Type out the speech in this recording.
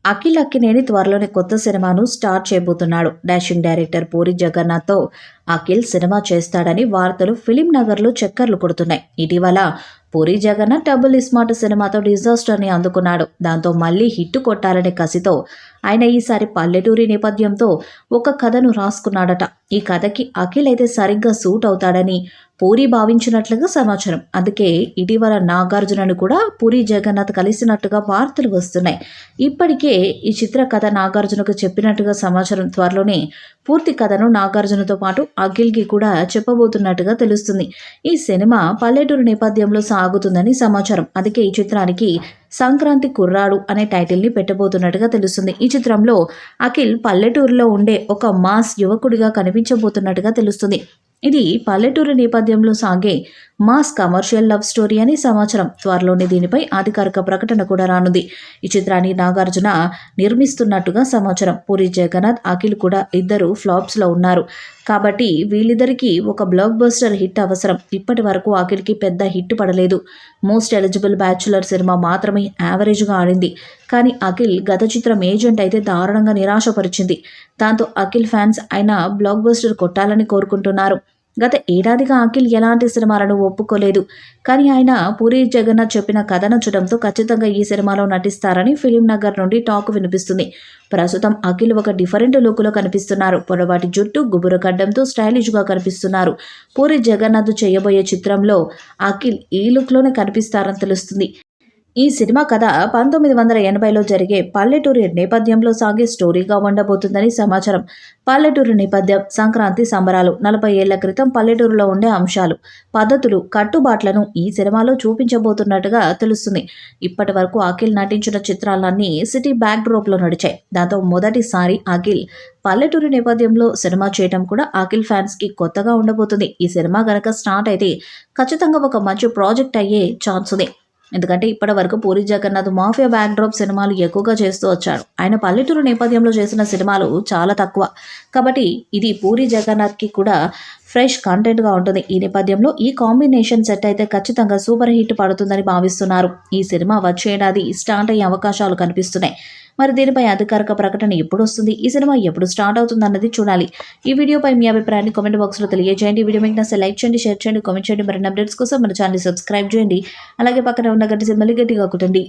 అఖిల్ అక్కినేని త్వరలోనే కొత్త సినిమాను స్టార్ట్ చేయబోతున్నాడు. డాషింగ్ డైరెక్టర్ పూరి జగన్నాథ్తో అఖిల్ సినిమా చేస్తాడని వార్తలు ఫిలిం నగర్లో చక్కర్లు కొడుతున్నాయి. ఇటీవల పూరి జగన్నాథ్ డబుల్ ఇస్మార్ట్ సినిమాతో డిజాస్టర్ని అందుకున్నాడు. దాంతో మళ్ళీ హిట్ కొట్టాలనే కసితో ఆయన ఈసారి పల్లెటూరి నేపథ్యంతో ఒక కథను రాసుకున్నాడట. ఈ కథకి అఖిల్ అయితే సరిగ్గా సూట్ అవుతాడని పూరి భావించినట్లుగా సమాచారం. అందుకే ఇటీవల నాగార్జునను కూడా పూరి జగన్నాథ్ కలిసినట్టుగా వార్తలు వస్తున్నాయి. ఇప్పటికే ఈ చిత్ర కథ నాగార్జునకు చెప్పినట్టుగా సమాచారం. త్వరలోనే పూర్తి కథను నాగార్జునతో పాటు అఖిల్కి కూడా చెప్పబోతున్నట్టుగా తెలుస్తుంది. ఈ సినిమా పల్లెటూరు నేపథ్యంలో సాగుతుందని సమాచారం. అందుకే ఈ చిత్రానికి సంక్రాంతి కుర్రాడు అనే టైటిల్ని పెట్టబోతున్నట్టుగా తెలుస్తుంది. ఈ చిత్రంలో అఖిల్ పల్లెటూరులో ఉండే ఒక మాస్ యువకుడిగా కనిపించబోతున్నట్టుగా తెలుస్తుంది. ఇది పల్లెటూరు నేపథ్యంలో సాగే మాస్ కమర్షియల్ లవ్ స్టోరీ అని సమాచారం. త్వరలోనే దీనిపై అధికారిక ప్రకటన కూడా రానుంది. ఈ చిత్రాన్ని నాగార్జున నిర్మిస్తున్నట్టుగా సమాచారం. పూరి జగన్నాథ్, అఖిల్ కూడా ఇద్దరు ఫ్లాప్స్లో ఉన్నారు. కాబట్టి వీళ్ళిద్దరికీ ఒక బ్లాక్ బస్టర్ హిట్ అవసరం. ఇప్పటి వరకు అఖిల్కి పెద్ద హిట్ పడలేదు. మోస్ట్ ఎలిజిబుల్ బ్యాచులర్ సినిమా మాత్రమే యావరేజ్గా ఆడింది. కానీ అఖిల్ గత చిత్రం ఏజెంట్ అయితే దారుణంగా నిరాశపరిచింది. దాంతో అఖిల్ ఫ్యాన్స్ ఆయన బ్లాక్ బస్టర్ కొట్టాలని కోరుకుంటున్నారు. గత ఏడాదిగా అఖిల్ ఎలాంటి సినిమాలను ఒప్పుకోలేదు. కానీ ఆయన పూరి జగన్నాథ్ చెప్పిన కథ నచ్చడంతో ఖచ్చితంగా ఈ సినిమాలో నటిస్తారని ఫిలిం నగర్ నుండి టాక్ వినిపిస్తుంది. ప్రస్తుతం అఖిల్ ఒక డిఫరెంట్ లుక్లో కనిపిస్తున్నారు. పొడవాటి జుట్టు, గుబురు గడ్డంతో స్టైలిష్గా కనిపిస్తున్నారు. పూరి జగన్నాథ్ చేయబోయే చిత్రంలో అఖిల్ ఈ లుక్లోనే కనిపిస్తారని తెలుస్తుంది. ఈ సినిమా కథ 1980లో జరిగే పల్లెటూరి నేపథ్యంలో సాగే స్టోరీగా ఉండబోతుందని సమాచారం. పల్లెటూరు నేపథ్యం, సంక్రాంతి సంబరాలు, 40 ఏళ్ల క్రితం పల్లెటూరులో ఉండే అంశాలు, పద్ధతులు, కట్టుబాట్లను ఈ సినిమాలో చూపించబోతున్నట్టుగా తెలుస్తుంది. ఇప్పటి వరకు అఖిల్ నటించిన చిత్రాలన్నీ సిటీ బ్యాక్ డ్రాప్లో నడిచాయి. దాంతో మొదటిసారి అఖిల్ పల్లెటూరు నేపథ్యంలో సినిమా చేయడం కూడా అఖిల్ ఫ్యాన్స్కి కొత్తగా ఉండబోతుంది. ఈ సినిమా గనక స్టార్ట్ అయితే ఖచ్చితంగా ఒక మంచి ప్రాజెక్ట్ అయ్యే ఛాన్స్ ఉంది. ఎందుకంటే ఇప్పటి వరకు పూరి జగన్నాథ్ మాఫియా బ్యాక్డ్రాప్ సినిమాలు ఎక్కువగా చేస్తూ వచ్చాడు. ఆయన పల్లెటూరు నేపథ్యంలో చేసిన సినిమాలు చాలా తక్కువ. కాబట్టి ఇది పూరి జగన్నాథ్కి కూడా ఫ్రెష్ కంటెంట్గా ఉంటుంది. ఈ నేపథ్యంలో ఈ కాంబినేషన్ సెట్ అయితే ఖచ్చితంగా సూపర్ హిట్ పడుతుందని భావిస్తున్నారు. ఈ సినిమా వచ్చే ఏడాది స్టార్ట్ అయ్యే అవకాశాలు కనిపిస్తున్నాయి. మరి దీనిపై అధికారిక ప్రకటన ఎప్పుడు వస్తుంది, ఈ సినిమా ఎప్పుడు స్టార్ట్ అవుతుంది అన్నది చూడాలి. ఈ వీడియోపై మీ అభిప్రాయాన్ని కామెంట్ బాక్స్లో తెలియజేయండి. వీడియో మీకు నచ్చితే లైక్ చేయండి, షేర్ చేయండి, కామెంట్ చేయండి. మరిన్ని అప్డేట్స్ కోసం మన ఛానల్ సబ్స్క్రైబ్ చేయండి. అలాగే పక్కన ఉన్న గంట సింబల్ని గట్టిగా కొట్టండి.